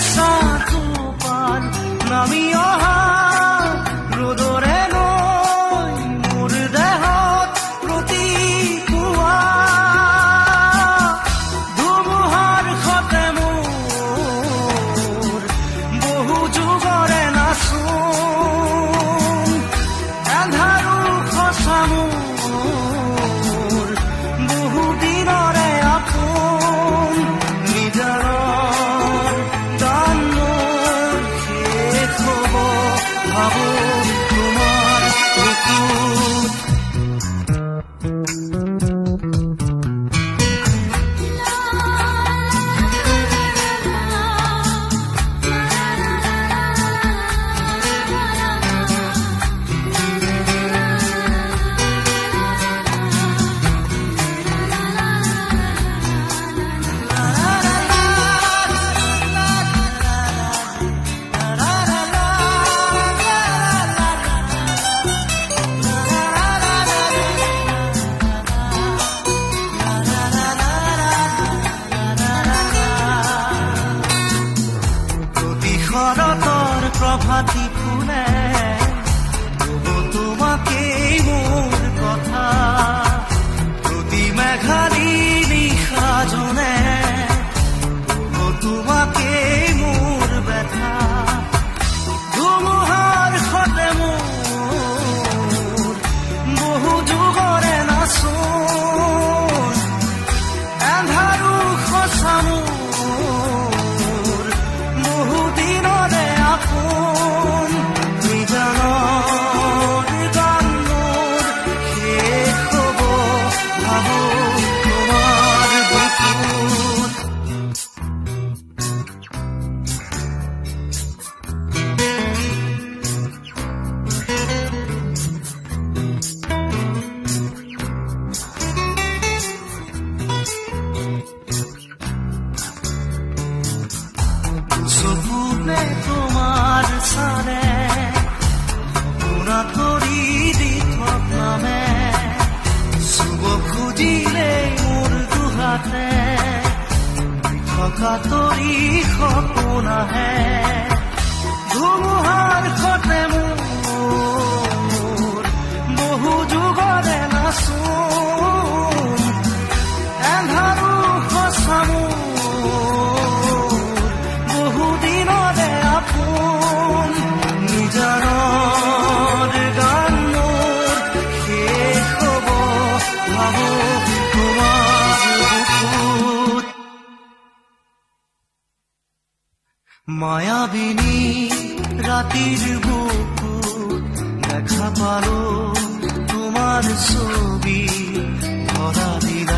চাটো পাৰ নামি অহা ৰ'দৰে নৈ মোৰ দেহত প্ৰতিপুৱা ধুমুহাৰ সতে মোৰ বহু যুগৰে নাচোন এন্ধাৰো সঁচা মোৰ বহু দিনৰে আপোন নিজাৰৰ দান মোৰ শেষ হ'ব ভাবো তোমাৰ বুকুত শৰতৰ প্ৰভাতী ফুলে তোমাকেই মোৰ কথা প্ৰতি মেঘালী নিশা জনে তোমাকেই মোৰ ব্যথা ধুমুহাৰ সতে মোৰ বহু যুগৰে নাচোন এন্ধাৰো সঁচা মোৰ বহু দিনৰে আপোন নিজানৰ গান মোৰ শেষ হ'ব ভাবো তোমাৰ বুকুত চকুতে তোমাৰ চালে পুৰা কৰি দি থকামে চুব খুজিলে মোৰ দুহাতে থকা তৰি সপোন আহে ধুমুহাৰ সতে মোৰ বহু যুগৰে নাচোন এন্ধাৰো সঁচা বহু দিনৰে আপোন নিজানৰ গান মোৰ শেষ হ'ব ভাবো তোমাৰ বুকুত মায়াবিনী ৰাতিৰ বুকুত দেখা পালো তোমাৰ ছবি ধৰা দিলা